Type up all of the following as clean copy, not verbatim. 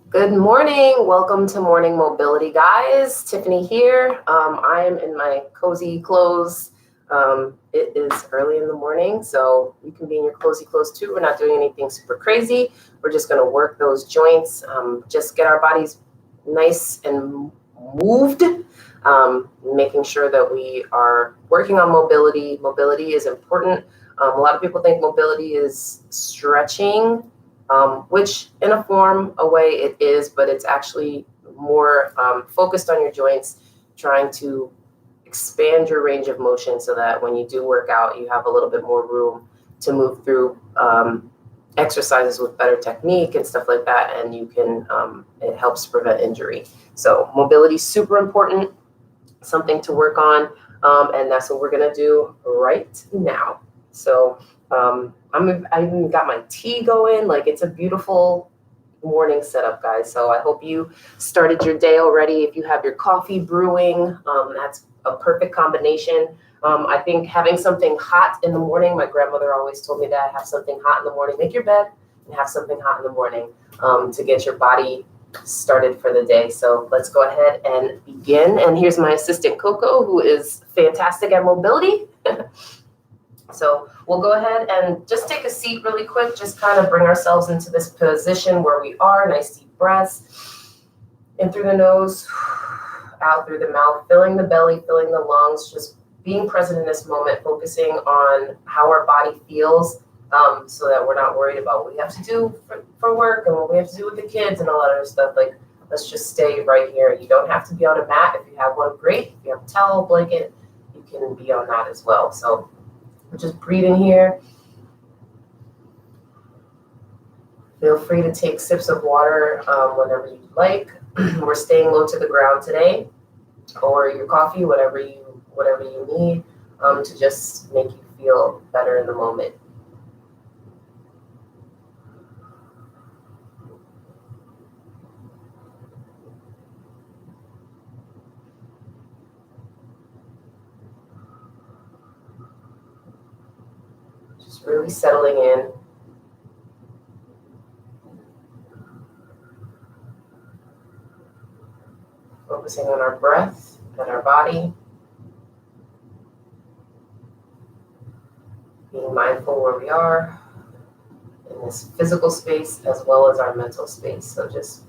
Good morning. Welcome to Morning Mobility, guys. Tiffany here. I am in my cozy clothes. It is early in the morning, so you can be in your cozy clothes too. We're not doing anything super crazy. We're just going to work those joints, just get our bodies nice and moved, making sure that we are working on mobility. Mobility is important. A lot of people think mobility is stretching, which in a way it is, but it's actually more focused on your joints, trying to expand your range of motion so that when you do work out, you have a little bit more room to move through exercises with better technique and stuff like that. And you can, it helps prevent injury. So mobility is super important, something to work on. And that's what we're going to do right now. So I even got my tea going. Like, it's a beautiful morning setup, guys. So I hope you started your day already. If you have your coffee brewing, that's a perfect combination. I think having something hot in the morning, my grandmother always told me that, have something hot in the morning, make your bed and have something hot in the morning to get your body started for the day. So let's go ahead and begin. And here's my assistant, Coco, who is fantastic at mobility. So we'll go ahead and just take a seat really quick, just kind of bring ourselves into this position where we are. Nice deep breaths in through the nose, out through the mouth, filling the belly, filling the lungs, just being present in this moment, focusing on how our body feels, so that we're not worried about what we have to do for work and what we have to do with the kids and all that other stuff. Like, let's just stay right here. You don't have to be on a mat. If you have one, great. If you have a towel, blanket, you can be on that as well. So we're just breathing here. Feel free to take sips of water whenever you like. We're staying low to the ground today, or your coffee, whatever you need, to just make you feel better in the moment. Just really settling in. Focusing on our breath and our body. Being mindful where we are in this physical space as well as our mental space. So just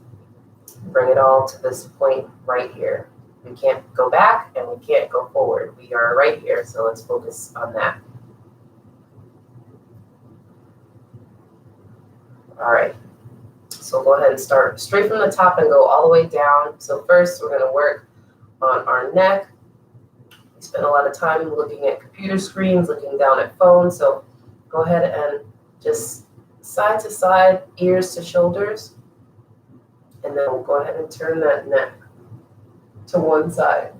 bring it all to this point right here. We can't go back and we can't go forward. We are right here. So let's focus on that. All right. So go ahead and start straight from the top and go all the way down. So first, we're going to work on our neck. We spend a lot of time looking at computer screens, looking down at phones. So go ahead and just side to side, ears to shoulders. And then we'll go ahead and turn that neck to one side.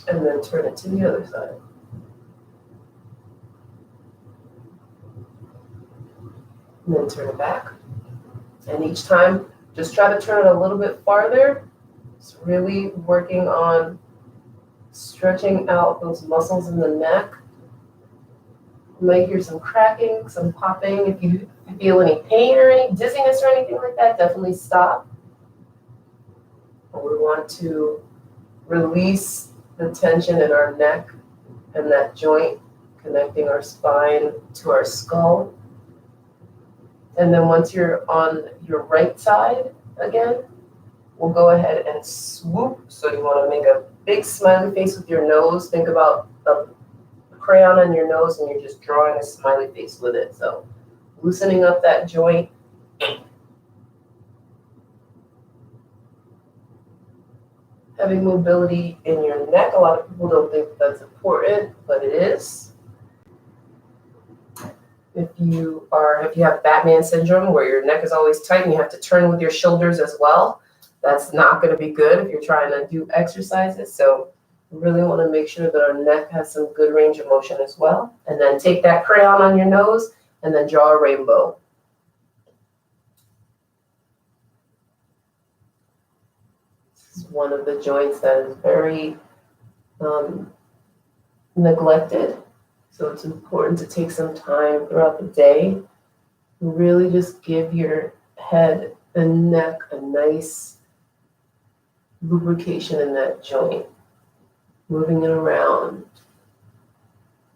And then turn it to the other side. And then turn it back. And each time, just try to turn it a little bit farther. It's really working on stretching out those muscles in the neck. You might hear some cracking, some popping. If you feel any pain or any dizziness or anything like that, definitely stop. We want to release the tension in our neck and that joint connecting our spine to our skull. And then once you're on your right side again, we'll go ahead and swoop. So you want to make a big smiley face with your nose. Think about a crayon on your nose and you're just drawing a smiley face with it. So loosening up that joint. Having mobility in your neck. A lot of people don't think that's important, but it is. If you have Batman syndrome where your neck is always tight and you have to turn with your shoulders as well, that's not going to be good if you're trying to do exercises. So we really want to make sure that our neck has some good range of motion as well. And then take that crayon on your nose and then draw a rainbow. This is one of the joints that is very neglected. So it's important to take some time throughout the day. Really just give your head and neck a nice lubrication in that joint. Moving it around.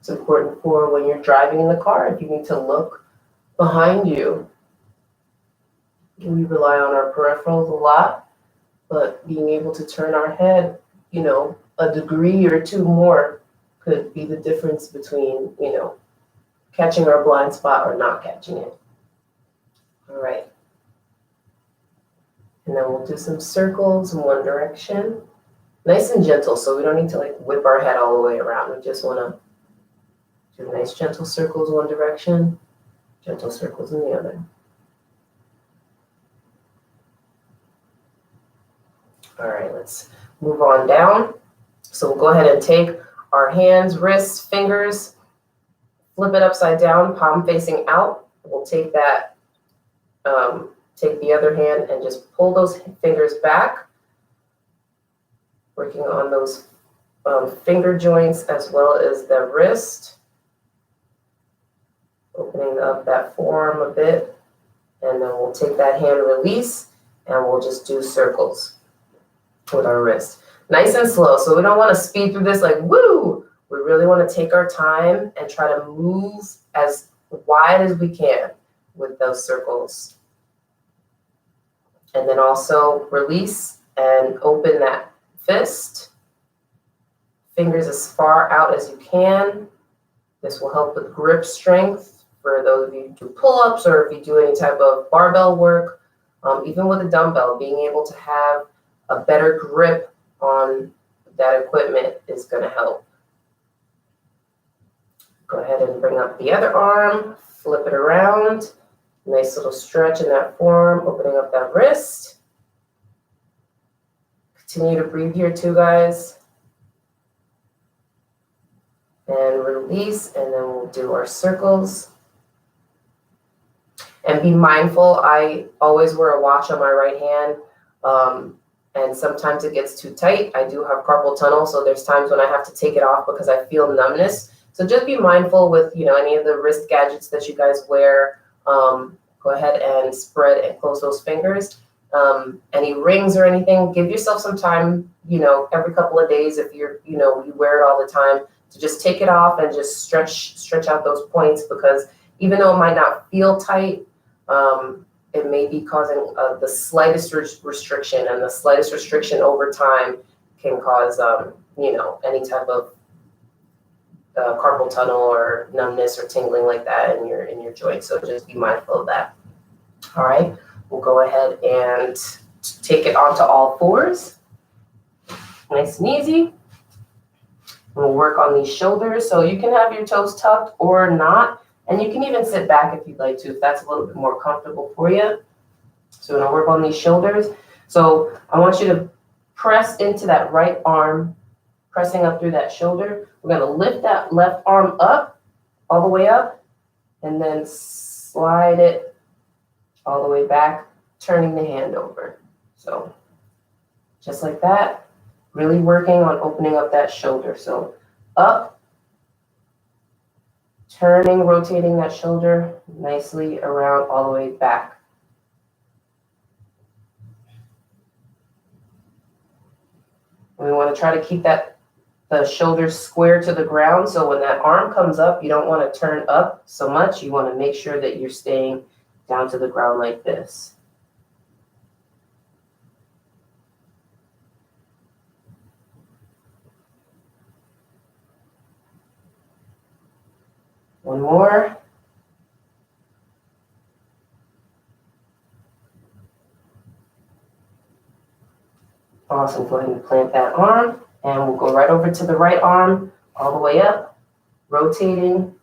It's important for when you're driving in the car, if you need to look behind you. We rely on our peripherals a lot, but being able to turn our head, a degree or two more could be the difference between, catching our blind spot or not catching it. All right. And then we'll do some circles in one direction. Nice and gentle, so we don't need to whip our head all the way around. We just want to do nice gentle circles one direction, gentle circles in the other. All right, let's move on down. So we'll go ahead and take our hands, wrists, fingers, flip it upside down, palm facing out. We'll take that, take the other hand and just pull those fingers back, working on those finger joints as well as the wrist, opening up that forearm a bit, and then we'll take that hand release and we'll just do circles with our wrist. Nice and slow, so we don't want to speed through this like woo. We really want to take our time and try to move as wide as we can with those circles. And then also release and open that fist. Fingers as far out as you can. This will help with grip strength for those of you who do pull-ups or if you do any type of barbell work, even with a dumbbell, being able to have a better grip on that equipment is going to help. Go ahead and bring up the other arm, flip it around. Nice little stretch in that forearm, opening up that wrist. Continue to breathe here too, guys. And release, and then we'll do our circles. And be mindful, I always wear a watch on my right hand. And sometimes it gets too tight. I do have carpal tunnel, so there's times when I have to take it off because I feel numbness. So just be mindful with, any of the wrist gadgets that you guys wear. Go ahead and spread and close those fingers. Any rings or anything, give yourself some time, every couple of days if you wear it all the time, to just take it off and just stretch out those points, because even though it might not feel tight, it may be causing the slightest restriction, and the slightest restriction over time can cause, any type of carpal tunnel or numbness or tingling like that in your joints. So just be mindful of that. All right, we'll go ahead and take it onto all fours, nice and easy. We'll work on these shoulders. So you can have your toes tucked or not. And you can even sit back if you'd like to, if that's a little bit more comfortable for you. So we're gonna work on these shoulders. So I want you to press into that right arm, pressing up through that shoulder. We're gonna lift that left arm up, all the way up, and then slide it all the way back, turning the hand over. So just like that, really working on opening up that shoulder. So up, turning, rotating that shoulder nicely around all the way back. We want to try to keep the shoulders square to the ground. So when that arm comes up, you don't want to turn up so much. You want to make sure that you're staying down to the ground like this. One more. Awesome. Go ahead and plant that arm, and we'll go right over to the right arm, all the way up, rotating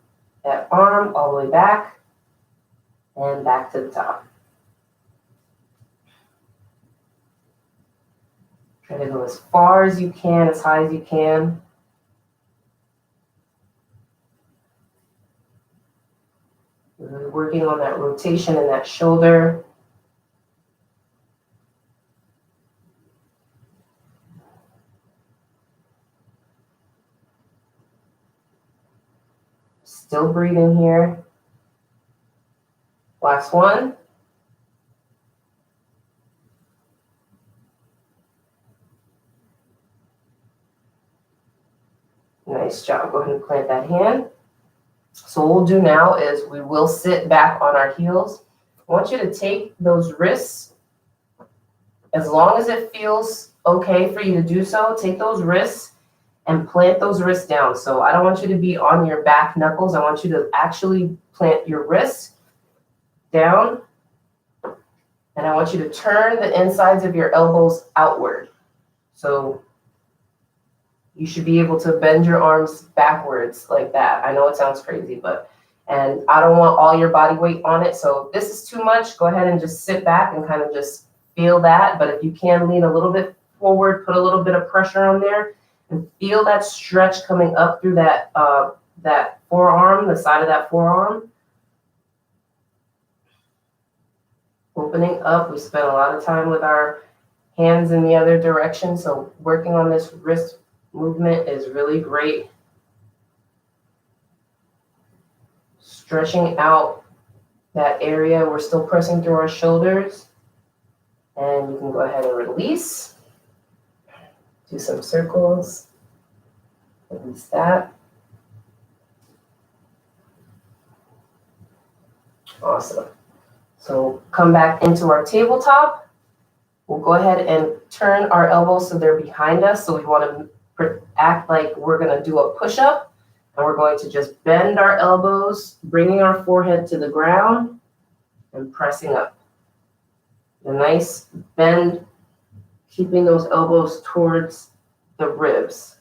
that arm all the way back and back to the top. Try to go as far as you can, as high as you can. Really working on that rotation in that shoulder. Still breathing here. Last one. Nice job. Go ahead and plant that hand. So what we'll do now is we will sit back on our heels. I want you to take those wrists, as long as it feels okay for you to do so, take those wrists and plant those wrists down. So I don't want you to be on your back knuckles. I want you to actually plant your wrists down. And I want you to turn the insides of your elbows outward. So you should be able to bend your arms backwards like that. I know it sounds crazy, and I don't want all your body weight on it. So if this is too much, go ahead and just sit back and kind of just feel that. But if you can lean a little bit forward, put a little bit of pressure on there and feel that stretch coming up through that, that forearm, the side of that forearm. Opening up. We spent a lot of time with our hands in the other direction. So working on this wrist movement is really great. Stretching out that area. We're still pressing through our shoulders. And you can go ahead and release. Do some circles. Release that. Awesome. So come back into our tabletop. We'll go ahead and turn our elbows so they're behind us. So we want to act like we're going to do a push-up. And we're going to just bend our elbows, bringing our forehead to the ground and pressing up. A nice bend, keeping those elbows towards the ribs.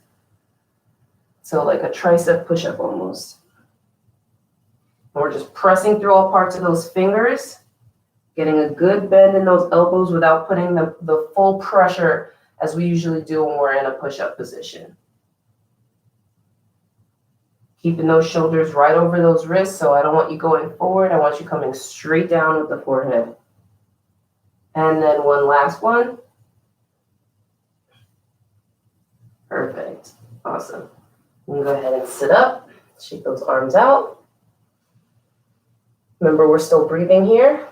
So like a tricep push-up almost. And we're just pressing through all parts of those fingers, getting a good bend in those elbows without putting the full pressure as we usually do when we're in a push-up position. Keeping those shoulders right over those wrists, so I don't want you going forward. I want you coming straight down with the forehead. And then one last one. Perfect. Awesome. You can go ahead and sit up. Shake those arms out. Remember, we're still breathing here.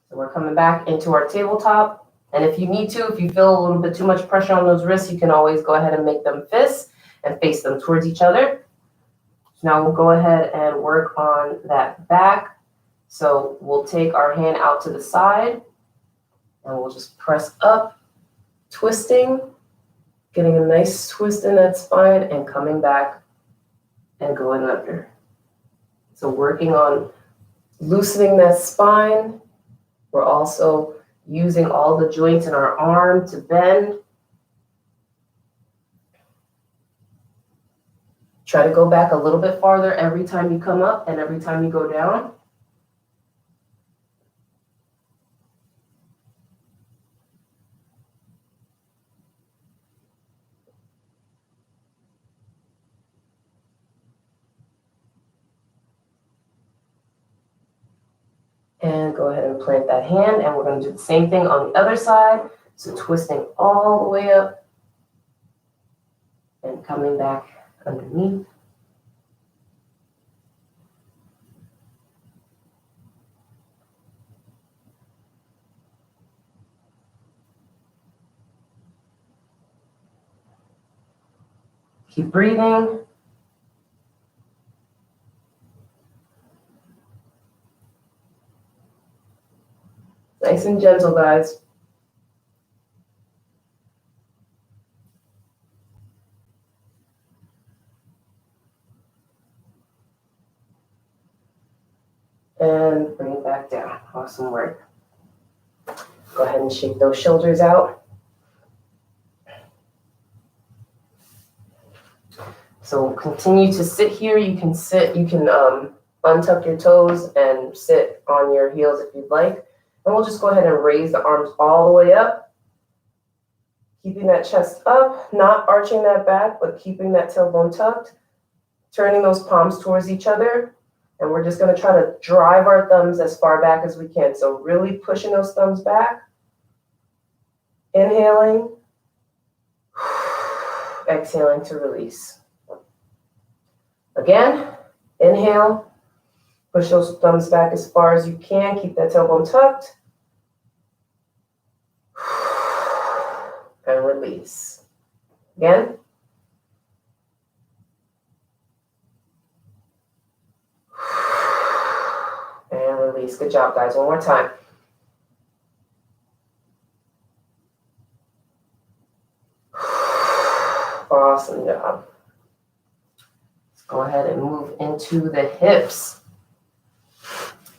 So we're coming back into our tabletop. And if you need to, if you feel a little bit too much pressure on those wrists, you can always go ahead and make them fists and face them towards each other. So now we'll go ahead and work on that back. So we'll take our hand out to the side and we'll just press up, twisting, getting a nice twist in that spine and coming back and going under. So working on loosening that spine. We're also using all the joints in our arm to bend. Try to go back a little bit farther every time you come up and every time you go down. And go ahead and plant that hand, and we're going to do the same thing on the other side. So twisting all the way up and coming back underneath. Keep breathing. Nice and gentle, guys. And bring it back down. Awesome work. Go ahead and shake those shoulders out. So continue to sit here. You can sit, you can untuck your toes and sit on your heels if you'd like. And we'll just go ahead and raise the arms all the way up. Keeping that chest up, not arching that back, but keeping that tailbone tucked. Turning those palms towards each other. And we're just going to try to drive our thumbs as far back as we can. So really pushing those thumbs back. Inhaling. Exhaling to release. Again, Inhale, push those thumbs back as far as you can. Keep that tailbone tucked. And release. Again. And release. Good job, guys. One more time. Awesome job. Let's go ahead and move into the hips.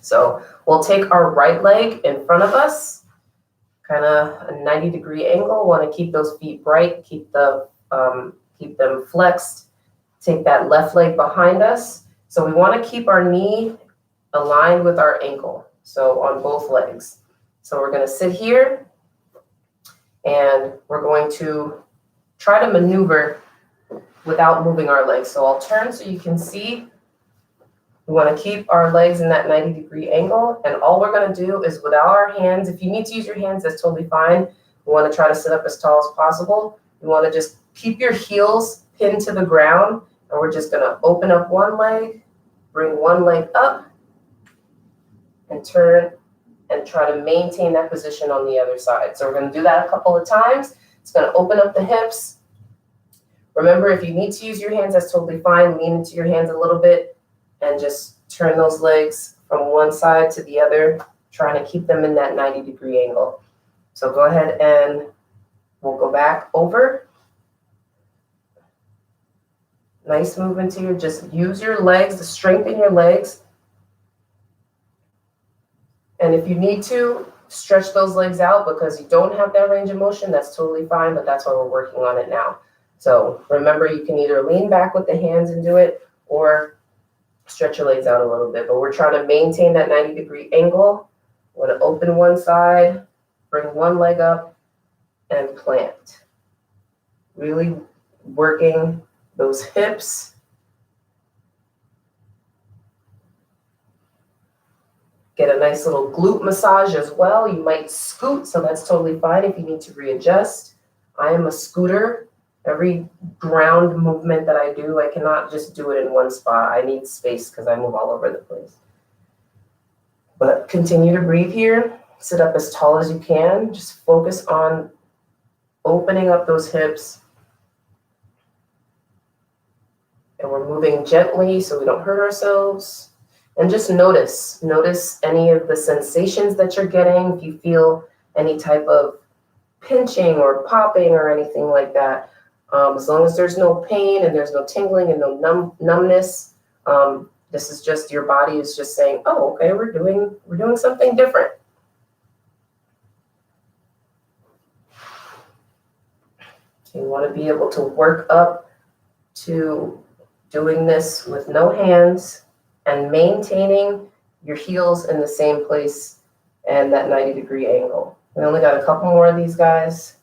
So we'll take our right leg in front of us, kind of a 90-degree angle. Want to keep those feet bright, keep them flexed. Take that left leg behind us. So we want to keep our knee aligned with our ankle, so on both legs. So we're going to sit here, and we're going to try to maneuver without moving our legs. So I'll turn so you can see. We want to keep our legs in that 90-degree angle, and all we're going to do is without our hands, if you need to use your hands, that's totally fine. We want to try to sit up as tall as possible. You want to just keep your heels pinned to the ground, and we're just going to open up one leg, bring one leg up, and turn and try to maintain that position on the other side. So we're going to do that a couple of times. It's going to open up the hips. Remember, if you need to use your hands, that's totally fine. Lean into your hands a little bit and just turn those legs from one side to the other, trying to keep them in that 90-degree angle. So go ahead and we'll go back over. Nice movement here. Just use your legs to strengthen your legs. And if you need to, stretch those legs out because you don't have that range of motion, that's totally fine, but that's why we're working on it now. So remember, you can either lean back with the hands and do it or stretch your legs out a little bit, but we're trying to maintain that 90-degree angle. We're going to open one side, bring one leg up, and plant. Really working those hips. Get a nice little glute massage as well. You might scoot, so that's totally fine if you need to readjust. I am a scooter. Every ground movement that I do, I cannot just do it in one spot. I need space because I move all over the place. But continue to breathe here. Sit up as tall as you can. Just focus on opening up those hips. And we're moving gently so we don't hurt ourselves. And just notice any of the sensations that you're getting. If you feel any type of pinching or popping or anything like that, as long as there's no pain and there's no tingling and no numbness, this is just your body is just saying, oh, okay, we're doing something different. You want to be able to work up to doing this with no hands and maintaining your heels in the same place and that 90-degree angle. We only got a couple more of these guys.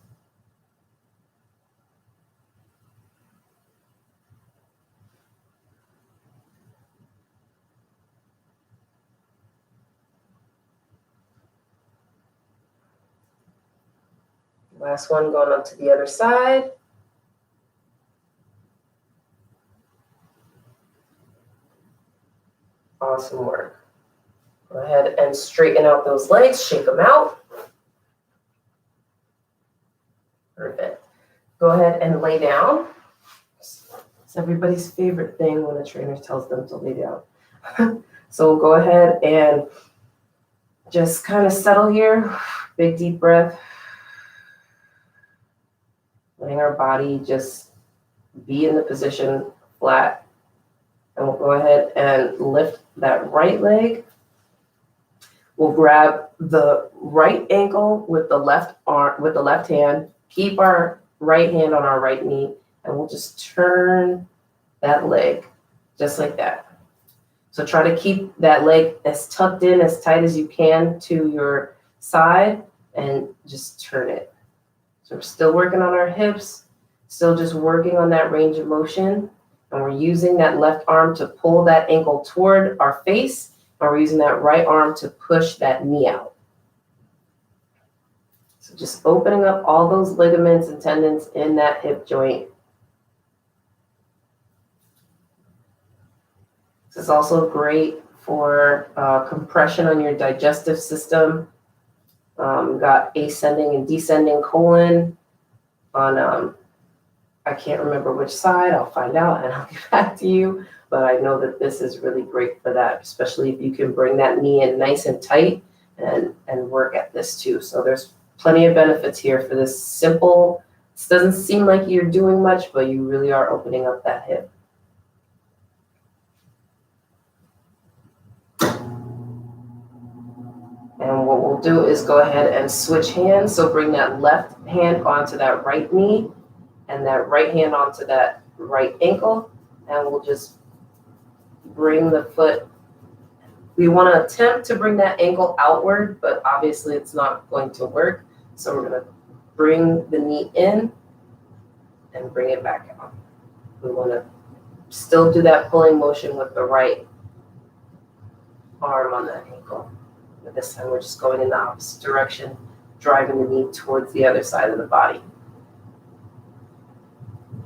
Last one going up to the other side. Awesome work. Go ahead and straighten out those legs, shake them out. Perfect. Go ahead and lay down. It's everybody's favorite thing when a trainer tells them to lay down. So we'll go ahead and just kind of settle here. Big deep breath. Letting our body just be in the position flat. And we'll go ahead and lift that right leg. We'll grab the right ankle with the left arm, with the left hand. Keep our right hand on our right knee, and we'll just turn that leg just like that. So try to keep that leg as tucked in, as tight as you can to your side, and just turn it. So we're still working on our hips, still just working on that range of motion. And we're using that left arm to pull that ankle toward our face. And we're using that right arm to push that knee out. So just opening up all those ligaments and tendons in that hip joint. This is also great for compression on your digestive system. Got ascending and descending colon on, I can't remember which side. I'll find out and I'll get back to you. But I know that this is really great for that, especially if you can bring that knee in nice and tight and work at this too. So there's plenty of benefits here for this simple. This doesn't seem like you're doing much, but you really are opening up that hip. And what we'll do is go ahead and switch hands. So bring that left hand onto that right knee and that right hand onto that right ankle. And we'll just bring the foot. We want to attempt to bring that ankle outward, but obviously it's not going to work. So we're going to bring the knee in and bring it back out. We want to still do that pulling motion with the right arm on that ankle. But this time we're just going in the opposite direction, driving the knee towards the other side of the body.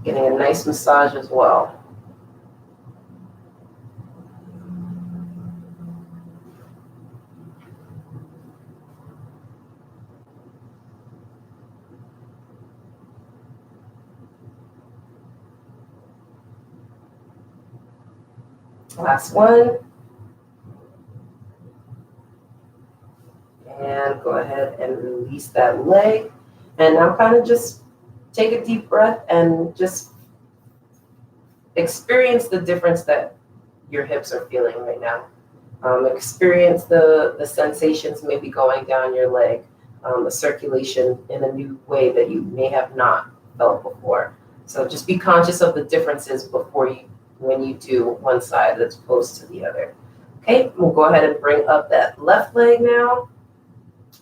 Getting a nice massage as well. Last one. And go ahead and release that leg. And now kind of just take a deep breath and just experience the difference that your hips are feeling right now. Experience the sensations maybe going down your leg, the circulation in a new way that you may have not felt before. So just be conscious of the differences when you do one side as opposed to the other. Okay, we'll go ahead and bring up that left leg now.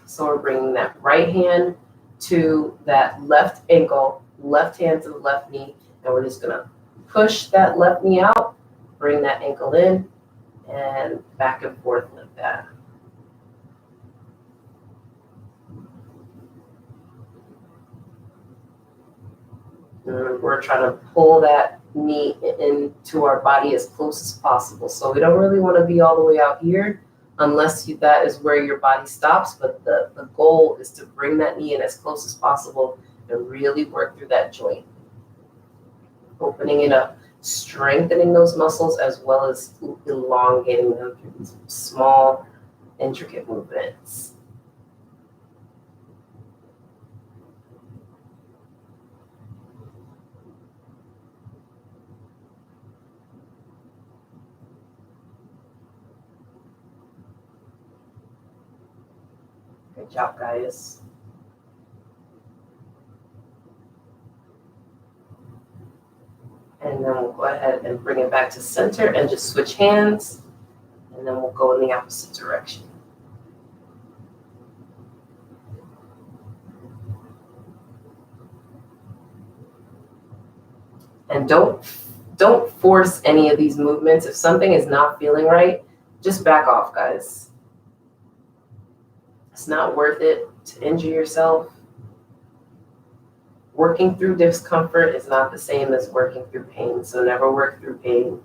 So we're bringing that right hand to that left ankle, left hand to the left knee, and we're just gonna push that left knee out, bring that ankle in, and back and forth like that. And we're trying to pull that knee into our body as close as possible. So we don't really want to be all the way out here unless that is where your body stops. But the goal is to bring that knee in as close as possible and really work through that joint. Opening it up, strengthening those muscles as well as elongating them through these small, intricate movements. Good job, guys. And then we'll go ahead and bring it back to center and just switch hands. And then we'll go in the opposite direction. And don't force any of these movements. If something is not feeling right, just back off, guys. It's not worth it to injure yourself. Working through discomfort is not the same as working through pain, so never work through pain.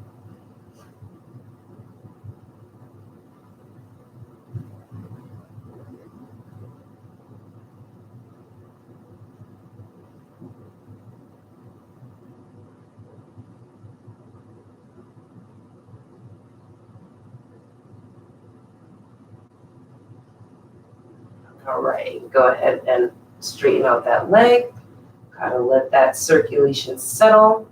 All right, go ahead and straighten out that leg. Kind of let that circulation settle.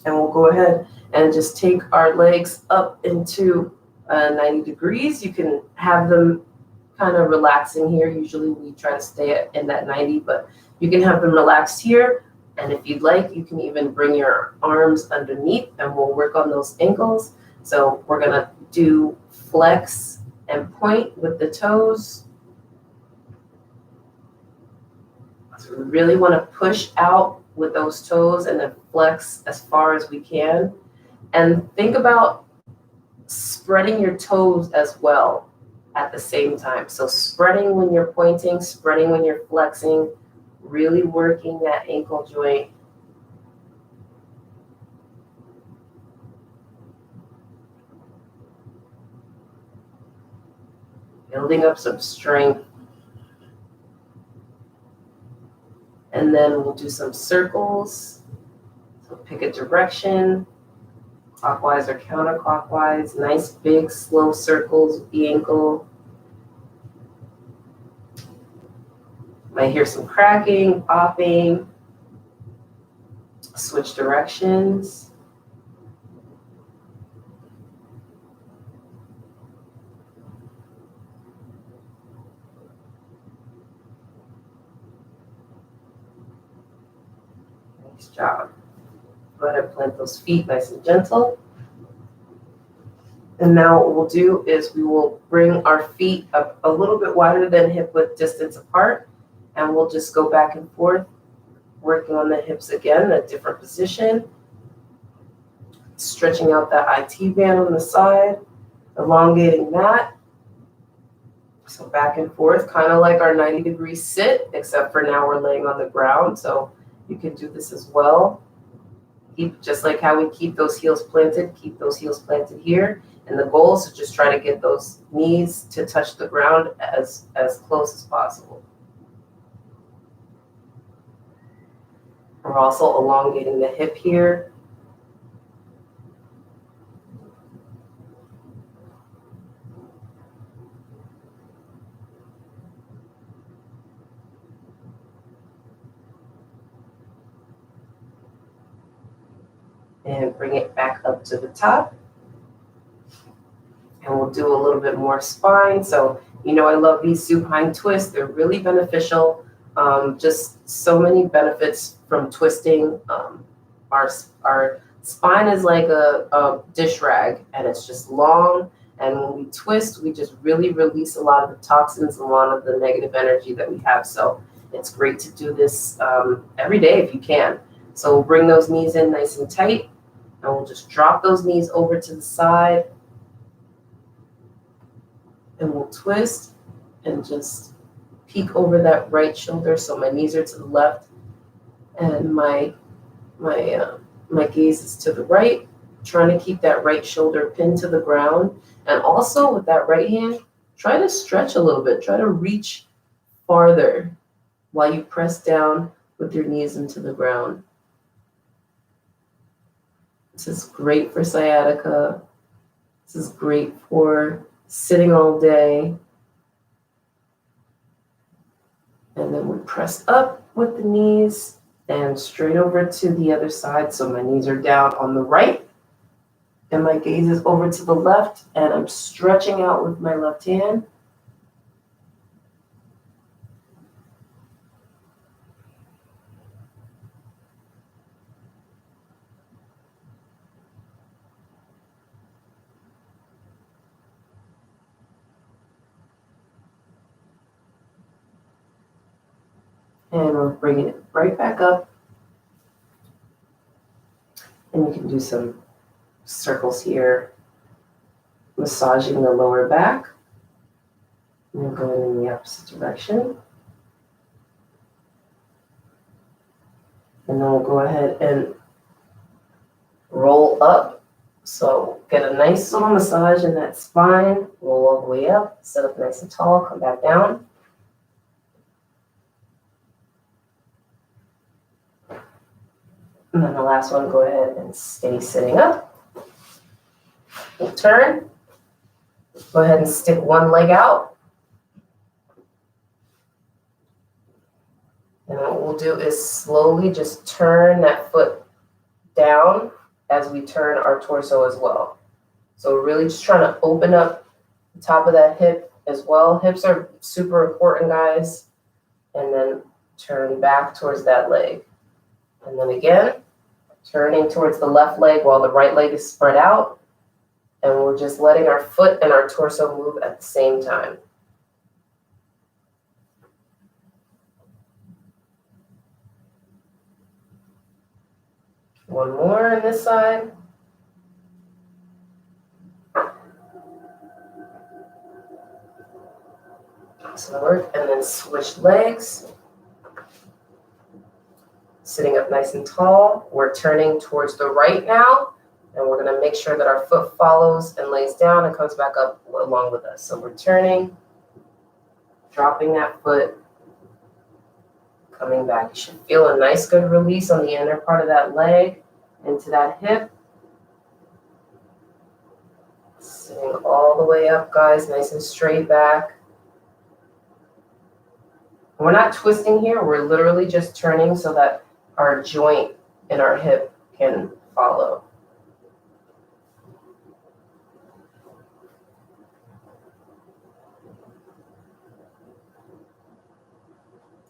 And we'll go ahead and just take our legs up into 90 degrees. You can have them kind of relaxing here. Usually we try to stay in that 90, but you can have them relaxed here. And if you'd like, you can even bring your arms underneath and we'll work on those ankles. So we're gonna do flex and point with the toes. So we really want to push out with those toes and then flex as far as we can. And think about spreading your toes as well at the same time. So spreading when you're pointing, spreading when you're flexing, really working that ankle joint. building up some strength. And then we'll do some circles. So pick a direction, clockwise or counterclockwise. Nice big slow circles with the ankle. Might hear some cracking, popping. Switch directions. Nice job. Go ahead and plant those feet nice and gentle. And now what we'll do is we will bring our feet up a little bit wider than hip width distance apart. And we'll just go back and forth, working on the hips again, a different position. Stretching out that IT band on the side, elongating that. So back and forth, kind of like our 90-degree sit, except for now we're laying on the ground. So you can do this as well. Keep, just like how we keep those heels planted, keep those heels planted here. And the goal is to just try to get those knees to touch the ground as close as possible. We're also elongating the hip here. And bring it back up to the top. And we'll do a little bit more spine. So, you know, I love these supine twists. They're really beneficial. Just so many benefits from twisting. Our spine is like a dish rag, and it's just long. And when we twist, we just really release a lot of the toxins, a lot of the negative energy that we have. So it's great to do this every day if you can. So we'll bring those knees in nice and tight, and we'll just drop those knees over to the side. And we'll twist and just peek over that right shoulder. So my knees are to the left and my gaze is to the right, trying to keep that right shoulder pinned to the ground. And also with that right hand, try to stretch a little bit, try to reach farther while you press down with your knees into the ground. This is great for sciatica. This is great for sitting all day. And then we press up with the knees and straight over to the other side. So my knees are down on the right and my gaze is over to the left, and I'm stretching out with my left hand. And we're bringing it right back up. And you can do some circles here, massaging the lower back. And then going in the opposite direction. And then we'll go ahead and roll up. So get a nice little massage in that spine, roll all the way up, sit up nice and tall, come back down. And then the last one, go ahead and stay sitting up. We'll turn. Go ahead and stick one leg out. And what we'll do is slowly just turn that foot down as we turn our torso as well. So we're really just trying to open up the top of that hip as well. Hips are super important, guys. And then turn back towards that leg. And then again, turning towards the left leg while the right leg is spread out. And we're just letting our foot and our torso move at the same time. One more on this side. So work, and then switch legs. Sitting up nice and tall. We're turning towards the right now, and we're going to make sure that our foot follows and lays down and comes back up along with us. So we're turning, dropping that foot, coming back. You should feel a nice good release on the inner part of that leg into that hip. Sitting all the way up, guys, nice and straight back. We're not twisting here, we're literally just turning so that our joint in our hip can follow.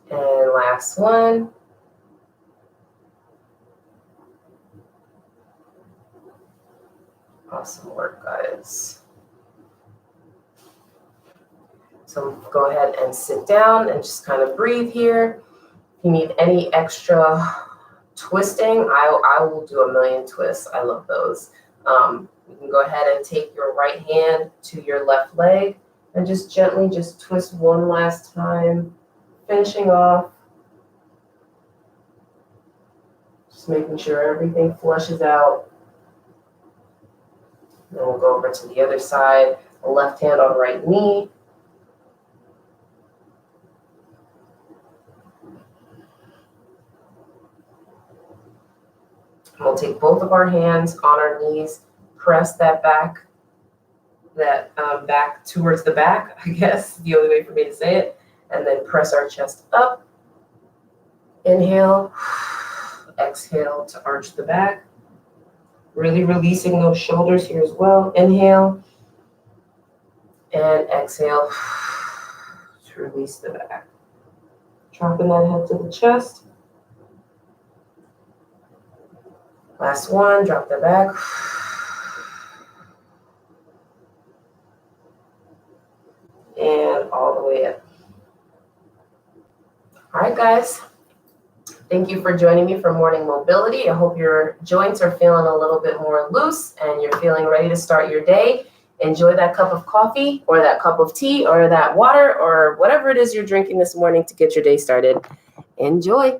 And last one. Awesome work, guys. So go ahead and sit down and just kind of breathe here. If you need any extra twisting, I will do a million twists. I love those. You can go ahead and take your right hand to your left leg and just gently just twist one last time, finishing off. Just making sure everything flushes out. Then we'll go over to the other side, the left hand on right knee. And we'll take both of our hands on our knees, press that back, back towards the back, I guess, the only way for me to say it, and then press our chest up. Inhale, exhale to arch the back. Really releasing those shoulders here as well. Inhale and exhale to release the back. Dropping that head to the chest. Last one, drop the back. And all the way up. All right, guys. Thank you for joining me for morning mobility. I hope your joints are feeling a little bit more loose and you're feeling ready to start your day. Enjoy that cup of coffee or that cup of tea or that water or whatever it is you're drinking this morning to get your day started. Enjoy.